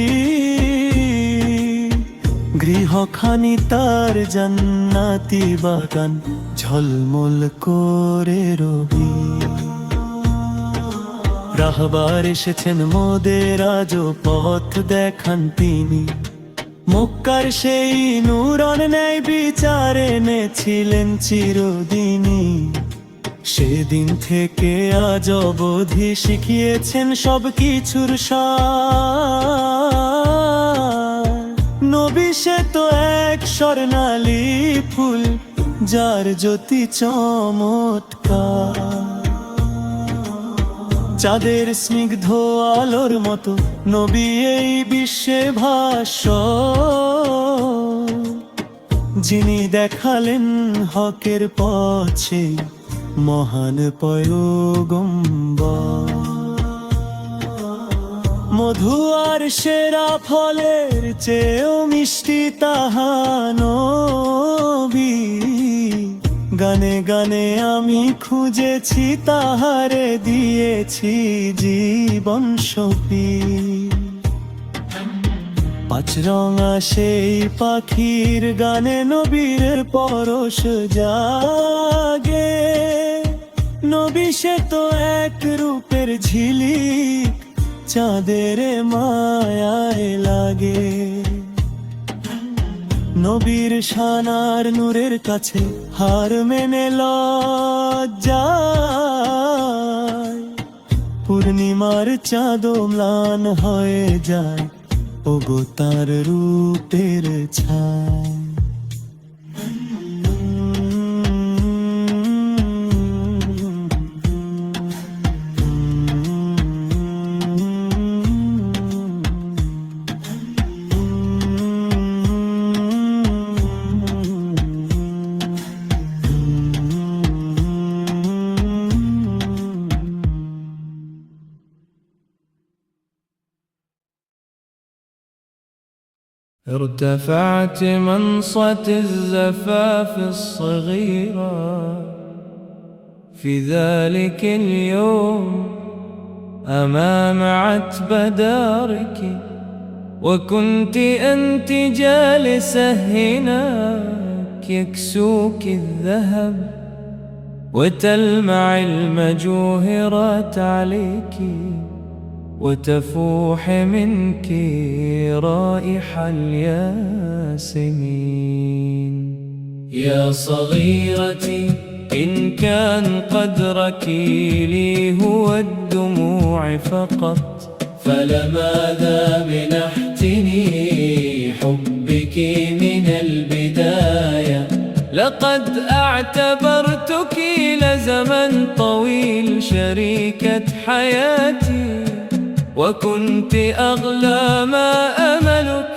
গৃহখানি তার জান্নাতি বাগান, ঝলমল করে রবি। রাহবার এসেছেন মোদের আজও পথ দেখান তিনি। মক্কার সেই নূরন ন্যায় বিচার এনেছিলেন চিরদিনই। সেদিন থেকে আজ অবধি শিখিয়েছেন সব কিছুর সার। নবী সে তো এক স্বর্ণালী ফুল, যার জ্যোতি চমৎকার। চাঁদের স্নিগ্ধ আলোর মতো নবী এই বিশ্বে ভাস্বর। যিনি দেখালেন হকের পথে মহান পয়গম্বর। মধু আর সেরা ফলের চেয়েও মিষ্টি তাহা নবী। গানে গানে আমি খুঁজেছি তাহারে, দিয়েছি জীবন সপি। পাঁচ রঙা সেই পাখির গানে নবীর পরশ জাগে। নবী সে তো এক রূপের ঝিলিক, চাঁদের মায়ায় লাগে। নবীর শানার নূরের কাছে হার মেনে লজ্জায়। পূর্ণিমার চাঁদ ম্লান হয়ে যায় ওগো তার রূপের ছায়। ارتفعت منصة الزفاف الصغيرة في ذلك اليوم أمام عتب دارك، وكنت أنت جالسة هناك يكسوك الذهب وتلمع المجوهرات عليك، وتفوح منك رائحة الياسمين. يا صغيرتي، إن كان قدرك لي هو الدموع فقط، فلماذا منحتني حبك من البداية؟ لقد اعتبرتك لزمن طويل شريكة حياتي، وكنت أغلى ما أملك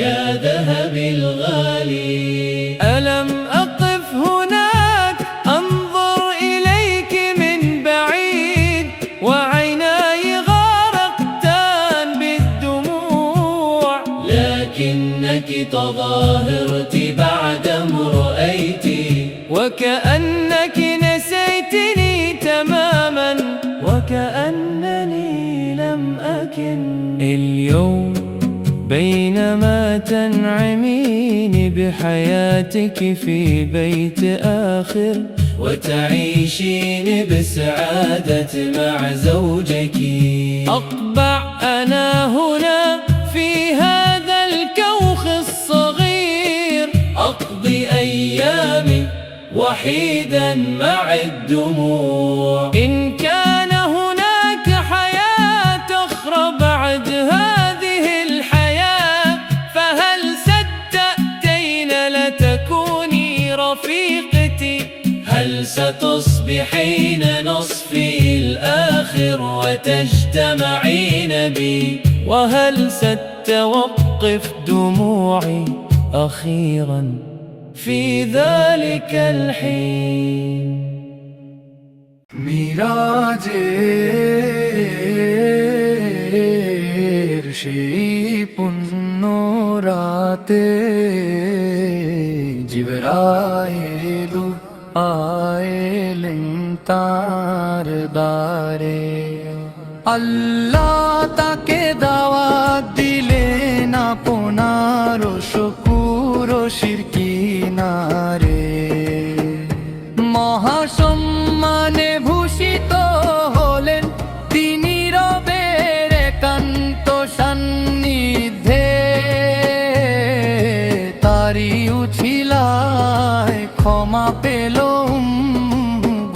يا ذهبي الغالي. ألم أقف هناك أنظر إليك من بعيد، وعيناي غرقتان بالدموع، لكنك تظاهرت بعدما رأيتي، وكأنك نسيتني تماما، وكأنني لم أكن. اليوم بينما تنعمين بحياتك في بيت آخر، وتعيشين بسعادة مع زوجك، أقبع أنا هنا في هذا الكوخ الصغير، أقضي أيامي وحيدا مع الدموع. إن كان هناك حياة أخرى بعد هذه الحياة، فهل ستأتين لتكوني رفيقتي؟ هل ستصبحين نصفي الآخر وتجتمعين بي؟ وهل ستوقف دموعي أخيرا في ذلك الحين؟ মিরাজের সেই পুণ্য রাতে জিবরাইল আইলেন তার দ্বারে, আল্লাহ তাকে দাওয়াত দিলেন আপনার শুকুর শিরকি নারে। মহাসম্মানে ভূষিত হলেন তিনি রবের একান্ত সান্নিধ্যে, তারি উছিলায় ক্ষমা পেল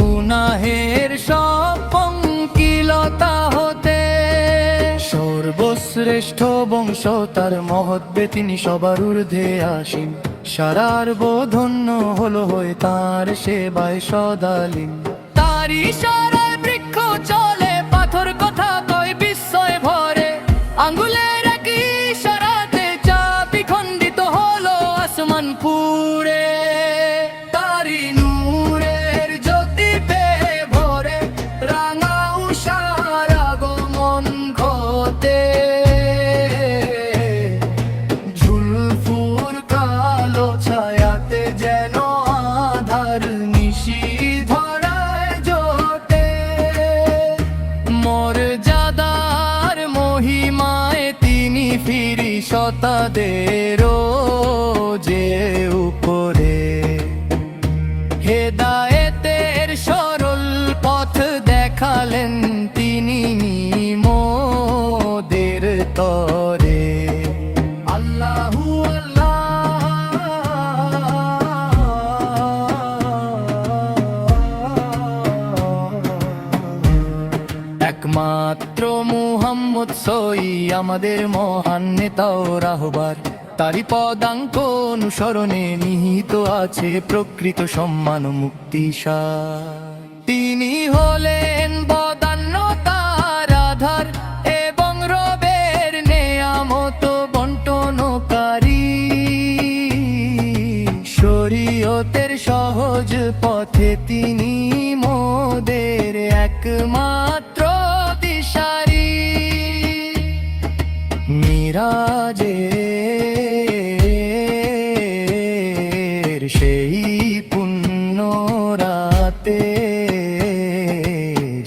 গুনাহের সব পঙ্কিলতা হতে। সর্বশ্রেষ্ঠ বংশ তার মহৎবে তিনি সবার ঊর্ধ্বে আসীন, সারার বোধন্য হলো হয়ে তার সেবায় সদালীন। তারি ইশারায় বৃক্ষ চলে, পাথর কথা কয় বিস্ময় ভরে, আঙ্গুলের এক ইশারাতে চাবি খণ্ডিত হলো আসমান পুড়ে। তারি নূরের জ্যোতি পেয়ে ভরে রাঙা উষার আগমন ঘটে, ঝুলফুর কালো ছায়াতে যেন আধার নিশি ধরায় জোটে। মর্যাদার মহিমায় তিনি ফিরিশতাদেরও যে উপরে, হেদায়েতের সরল পথ দেখালেন তিনি মোদের তরে। আল্লাহু আল্লাহ, এক একমাত্র মুহাম্মদ সই আমাদের মহান নেতা ও রাহবার। তারি পদাঙ্ক অনুসরণে নিহিত আছে প্রকৃত সম্মান ও মুক্তি সার। তিনি হলেন বদান্যতার আধার এবং রবের নেয়ামত বন্টনকারী। শরীয়তের সহজ পথে তিনি মোদের একমাত্র দিশারি। মিরাজের সেই পুণ্য রাতে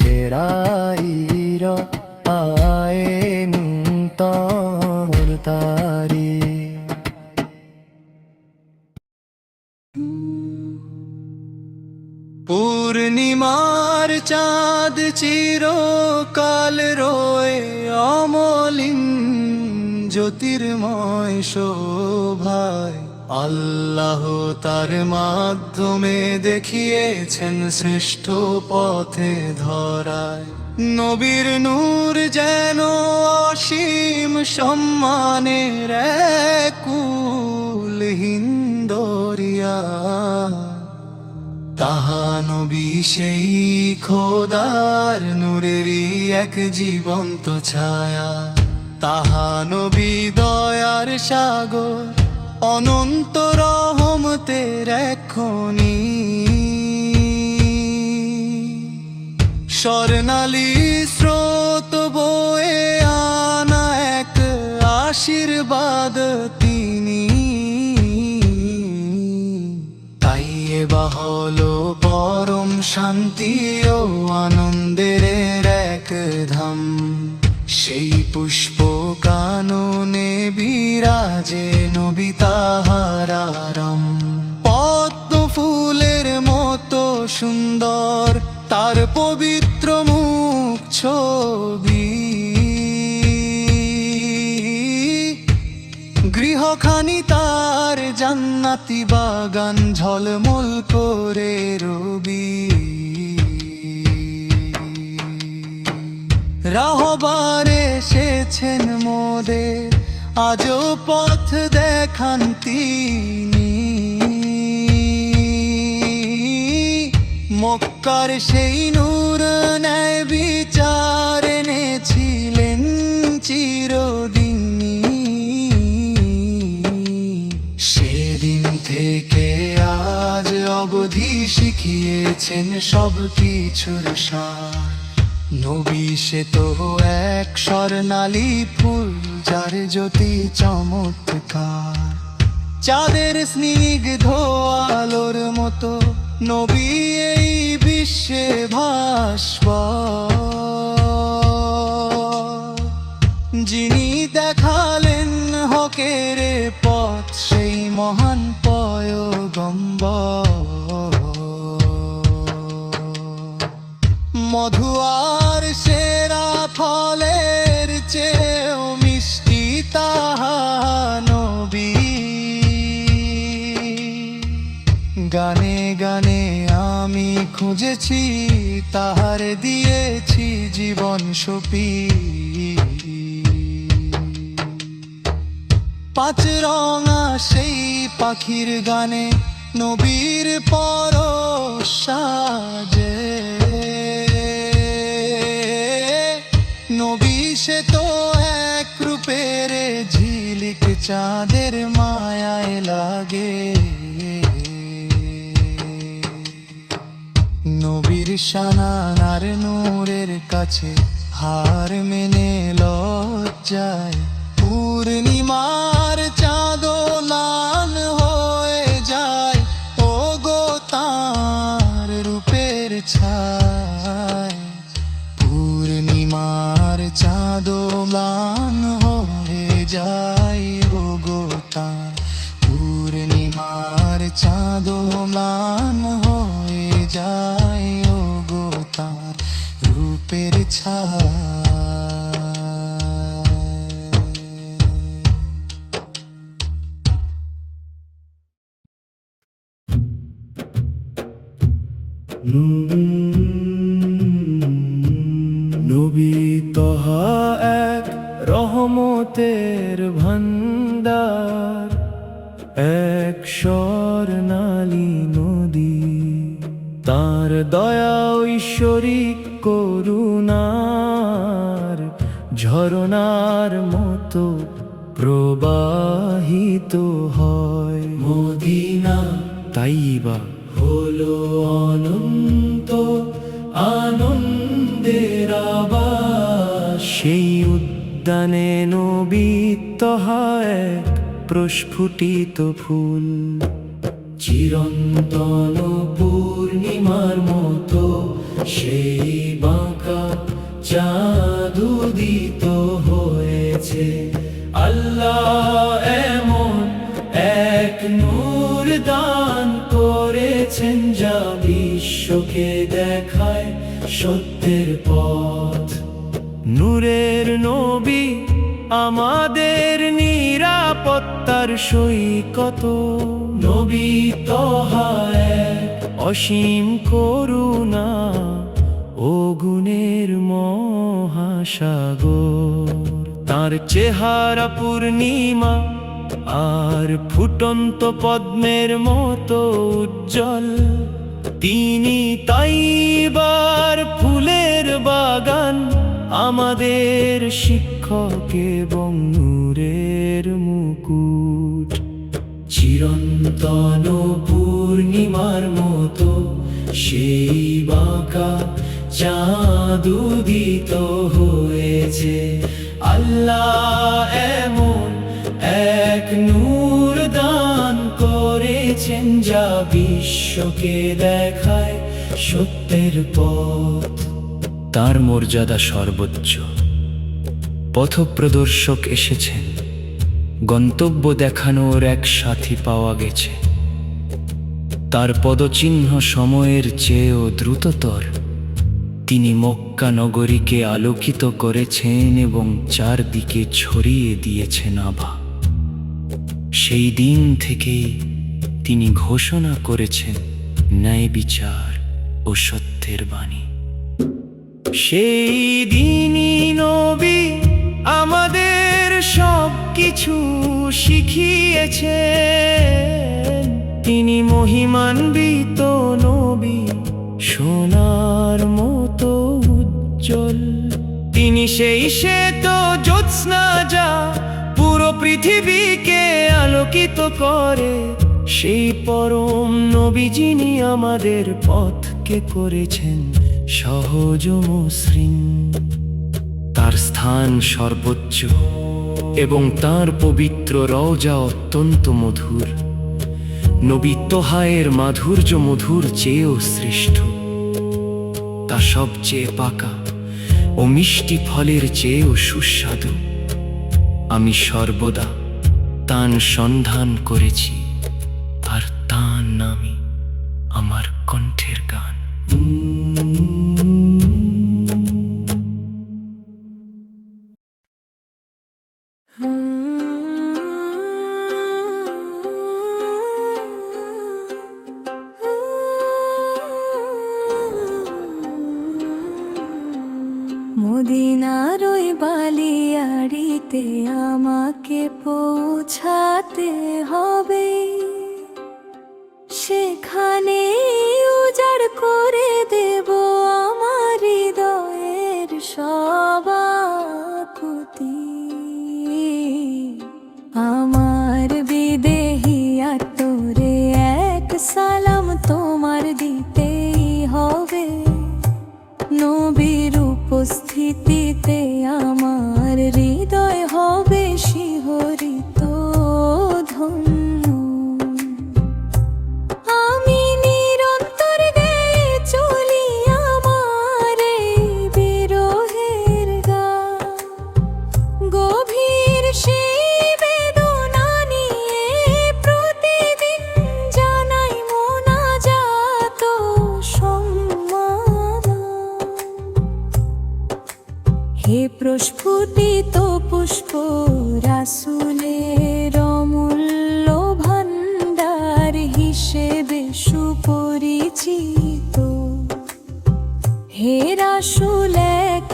জেরাইর আয়েন তর তারি। পূর্ণিমার চাঁদ চিরকাল রয়ে অমলিন জ্যোতির্ময় শোভায়। আল্লাহ তার মাধ্যমে দেখিয়েছেন শ্রেষ্ঠ পথে ধরায়। নবীর নূর যেন অসীম সম্মানের কুলহীন দরিয়া। তাহা নবী সেই খোদার নূরেরই এক জীবন্ত ছায়া। তাহা নবী দয়ার সাগর অনন্ত রহমতের এক খনি। স্বর্ণালী স্রোত বয়ে আনা এক আশীর্বাদ তিনি। তাই বা হলো পরম শান্তি ও আনন্দের এক ধাম। সেই পুষ্প কাননে বিরাজে নবী তাহার আরাম। পদ্ম ফুলের মতো সুন্দর তার পবিত্র মুখ ছবি। গৃহখানি তার জান্নাতি বাগান ঝলমল করে রবি। রাহবার এসেছেন মোদের আজও পথ দেখান তিনি। মক্কার সেই নূর ন্যায় বিচার এনেছিলেন চিরদিনই। সেদিন থেকে আজ অবধি শিখিয়েছেন সব কিছুর সার। নবী সে তো এক স্বর্ণালী ফুল যার জ্যোতি চমৎকার। চাঁদের স্নিগ্ধ আলোর মতো নবী এই বিশ্বে ভাস্বর। যিনি দেখালেন হকের পথ সেই মহান পয়গম্বর। মধু আর সেরা ফলের চেয়েও মিষ্টি তাহা নবী। গানে গানে আমি খুঁজেছি তাহার দিয়েছি জীবন সপি। পাঁচ রঙা সেই পাখির গানে নবীর পরশ সাজে। নবী সে তো এক রূপের ঝিলিক চাঁদের মায়ায় লাগে। নবীর শানার নূরের কাছে হার মেনে লজ্জায়। পূর্ণিমার চাঁদো লাল হয়ে যায় ও গো তাঁর রূপের ছায়। পূর্ণিমার চাঁদো লাল হয়ে যায় ও গো তাঁর। পূর্ণিমার চাঁদো লাল হয়ে যায় ও গো তাঁর রূপের ছায়। নবী তহা এক রহমতের ভান্ডার, এক স্বর্ণালী নদী, তার দয়া ঐশ্বরিক করুণার ঝরনার মতো প্রবাহিত হয়। মদিনা তাইবা হলো অনন্ত আনন্দের আবাস, সেই উদ্যানে নবী তহা এক প্রস্ফুটিত ফুল। চিরন্তন পূর্ণিমার মতো সেই বাঁকা চাঁদ উদিত হয়েছে। আল্লাহ এমন এক নূর দান করেছেন, যা বিশ্বকে দেখায় সত্যের পথ। নূরের নবী আমাদের নিরাপত্তার সৈকত, নবী তহা এক অসীম করুণা ও গুণের মহাসাগর। তার চেহারা পূর্ণিমা আর ফুটন্ত পদ্মের মতো উজ্জ্বল, তিনি তাইবার ফুলের বাগান, আমাদের শিক্ষক এবং নূরের মুকুট। চিরন্তন পূর্ণিমার মতো সেই বাঁকা চাঁদ উদিত হয়েছে। আল্লাহ এমন এক নূর দান করেছেন, যা বিশ্বকে দেখায় সত্যের পথ। তার মর্যাদা সর্বোচ্চ, পথপ্রদর্শক এসেছেন, গন্তব্য দেখানোর এক সাথী পাওয়া গেছে। তার পদচিহ্ন সময়ের চেয়েও দ্রুততর। তিনি মক্কা নগরীকে আলোকিত করেছেন এবং চারদিকে ছড়িয়ে দিয়েছেন আভা। সেই দিন থেকেই তিনি ঘোষণা করেছেন ন্যায় বিচার ও সত্যের বাণী। সেই দিনই নবী আমাদের সব কিছু শিখিয়েছেন। তিনি মহিমান্বিত নবী, সোনার মতো উজ্জ্বল। তিনি সেই শ্বেত জ্যোৎস্না, যা পুরো পৃথিবীকে আলোকিত করে। সেই পরম নবী যিনি আমাদের পথকে করেছেন সহজ মসৃণ। তার স্থান সর্বোচ্চ এবং তার পবিত্র রওজা অত্যন্ত মধুর। নবী তোহায়ের মাধুর্য মধুর চেয়েও শ্রেষ্ঠ। তা সবচেয়ে পাকা ও মিষ্টি ফলের চেয়েও সুস্বাদু। আমি সর্বদা তার সন্ধান করেছি, আর তার নামই আমার কণ্ঠের গান। মদিনার ওই বালিয়াড়িতে আমাকে পৌঁছাতে হবে, সেখানে উজাড় করে দেব আমার হৃদয়ের সব আকুতি। আমার বিদেহী আতরে এক সালাম তোমার দিতেই হবে। নবীর উপস্থিতিতে আমার হৃদয় হবে শিহরিত ধন্য। আমি নিরন্তর গেয়ে চলি আমার এই বিরহের গান। গভীর সেই বেদনা নিয়ে প্রতিদিন জানাই মোনাজাত সম্মান। হে প্রস্ফুটিত পুষ্প রাসূলের অমূল্য ভান্ডার হিসেবে সুপরিচিত। হে রাসূল এক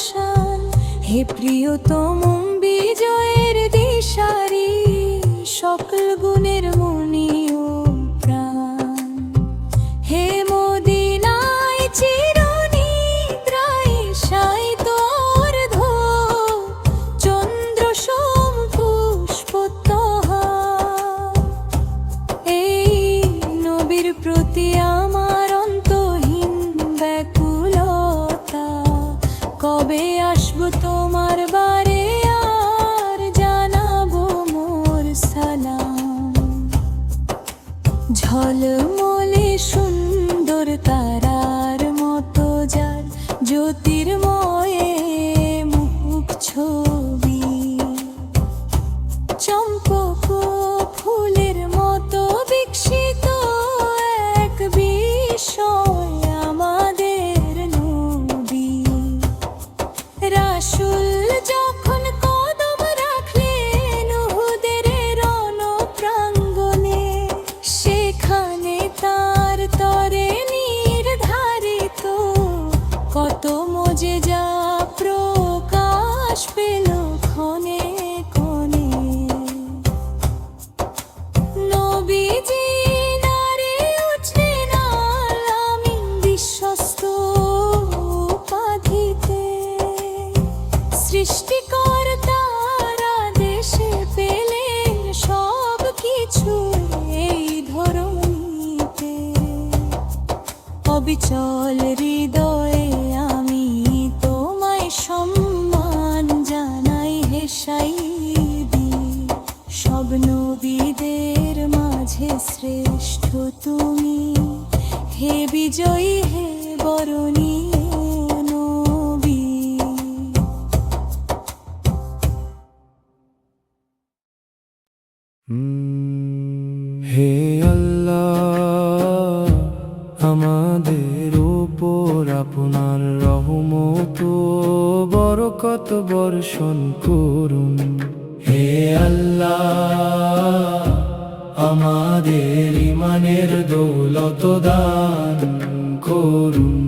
শান। হে প্রিয়তম বিজয়ের দিশারি, সকল গুণের মনি ও প্রাণ। হে মদিনায় চিরনিদ্রায় শায়িত অর্ধ, চন্দ্র সোম পুষ্পোত্তহার। এই নবীর প্রতি আমার অন্তহীন ব্যাকুলতা, কবে আসবো তোমার বারে আর জানাবো মোর সালাম। ঝলমলে সুন্দর তারার মতো যার জ্যোতির্ময়ে মুখ ছবি, চম্পক ফুলের মতো বিকশিত এক বিষয় আমাদের নবী। রাসূল যখন কদম রাখলেন উহুদের রণপ্রাঙ্গণে, সেখানে তার তরে নির্ধারিত কত মোজেজা প্রকাশ পেল ক্ষণে ক্ষণে। নবীজি নারে উঠলেন আল-আমিন বিশ্বস্ত উপাধিতে, সৃষ্টিকর্তার আদেশে পেলেন সব কিছু এই ধরণীতে। অবিচল হৃদয়ে আমি তোমায় সম্মান জানাই হে সাইয়্যিদি। সব নবীদের মাঝে শ্রেষ্ঠ তুমি, হে বিজয়ী হে বরণীয় নবী। হে আল্লাহ, আমাদের উপর আপনার রহমত ও বরকত বর্ষণ করুন। হে আল্লাহ, আমাদের ইমানের দৌলত দান করুন।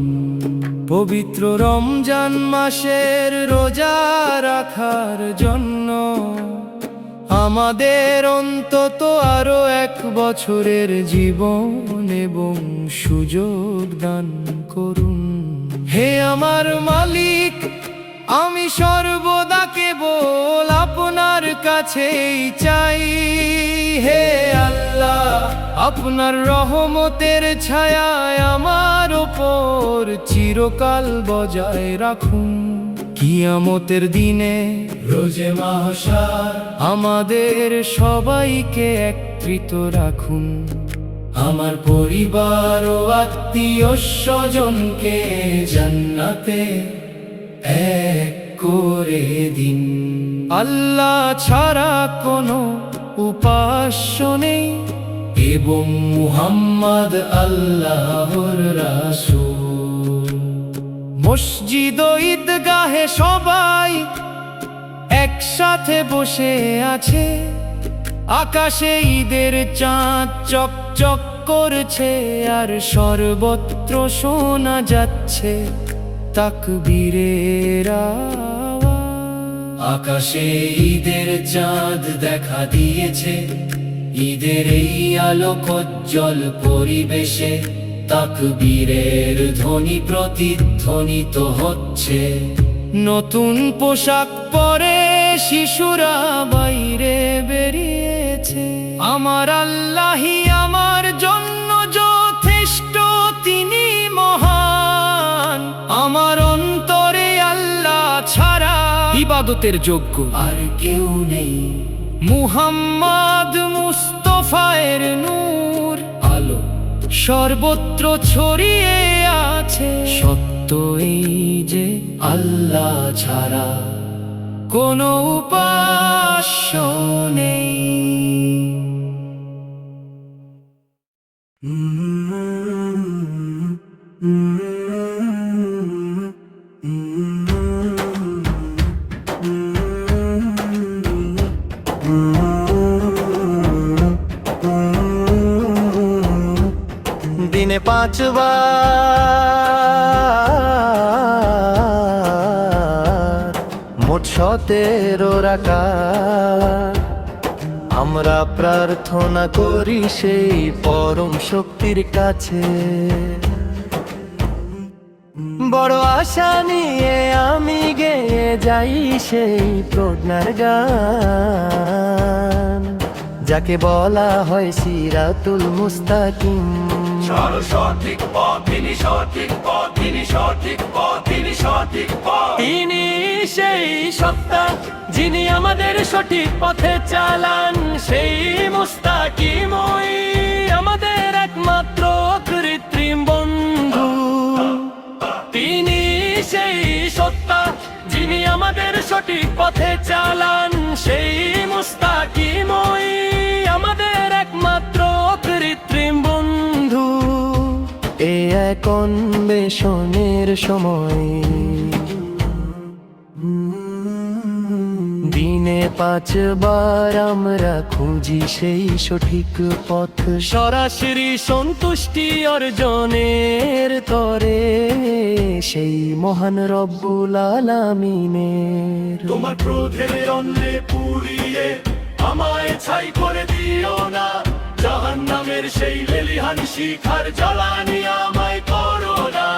পবিত্র রমজান মাসের রোজা রাখার জন্য আমাদের অন্তত আরো 1 বছরের জীবন এবং সুযোগ দান করুন। হে আমার মালিক, আমি সর্বদা কেবল আপনার কাছেই চাই। হে আল্লাহ, আপনার রহমতের ছায়ায় আমার উপর চিরকাল বজায় রাখুন। কিয়ামতের দিনে রোজে মাহশার আমাদের সবাইকে একত্রিত রাখুন। আমার পরিবার ও আত্মীয় স্বজনকে জান্নাতে এক করে দিন। আল্লাহ ছাড়া কোনো উপাস্য নেই এবং মুহাম্মদ আল্লাহর রাসূল। মসজিদ ও ঈদগাহে সবাই একসাথে বসে আছে, আকাশে ঈদের চাঁদ চকচক করছে, আর সর্বত্র শোনা যাচ্ছে তাকবীরের আওয়াজ। আকাশে ঈদের চাঁদ দেখা দিয়েছে, ঈদের এই আলোকোজ্জ্বল পরিবেশে তাকবীরের ধ্বনি প্রতিধ্বনিত হচ্ছে। নতুন পোশাক পরে শিশুরা বাইরে বেরিয়েছে। আমার আল্লাহই আমার জন্য যথেষ্ট, তিনি মহান। আমার অন্তরে আল্লাহ ছাড়া ইবাদতের যোগ্য আর কেউ নেই। মুহাম্মদ মুস্তাফায়ের নূর আলো সর্বত্র ছড়িয়ে আছে। সত্য এই যে আল্লাহ ছাড়া কোনো উপাস্য নেই। দিনে 5 বার 17 আমরা প্রার্থনা করি সেই পরম শক্তির কাছে। বড় আশা নিয়ে আমি গেয়ে যাই সেই প্রজ্ঞার গান, যাকে বলা হয় সিরাতুল মুস্তাকিম। সঠিক পথ, তিনি সঠিক পথ, তিনি সঠিক পথ, তিনি সঠিক পথ। তিনি সেই সত্তা যিনি আমাদের সঠিক পথে চালান, সেই মুস্তাকিমই আমাদের একমাত্র কৃত্রিম বন্ধু। তিনি সেই সত্তা যিনি আমাদের সঠিক পথে চালান, সেই মুস্তাকিমই আমাদের একমাত্র কৃত্রিম বন্ধু। এ এক অন্বেষণের সময়, দিনে 5 বার আমরা খুঁজি সেই সঠিক পথ, সরাসরি সন্তুষ্টি অর্জনের তরে সেই মহান রব্বুল আলামিনের। তোমার ক্রোধের অন্নে পুড়িয়ে আমায় ছাই করে দিও না, জাহান্নামের সেই লেলিহান শিখার জ্বালানি আমায় করো না।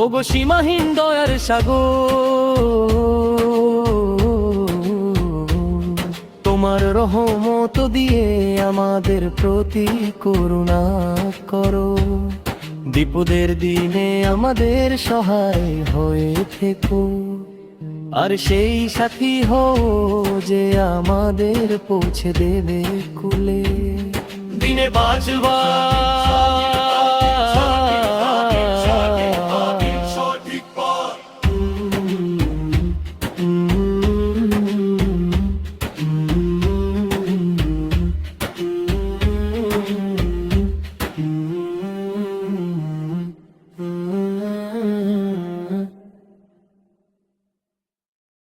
ওগো সীমাহীন দয়ার সাগর, তোমার রহমত দিয়ে আমাদের প্রতি করুণা করো। বিপদের দিনে আমাদের সহায় হয়ে থেকো, আর সেই সাথী হও যে আমাদের পৌঁছে দেবে কুলে। দিনে 5 বার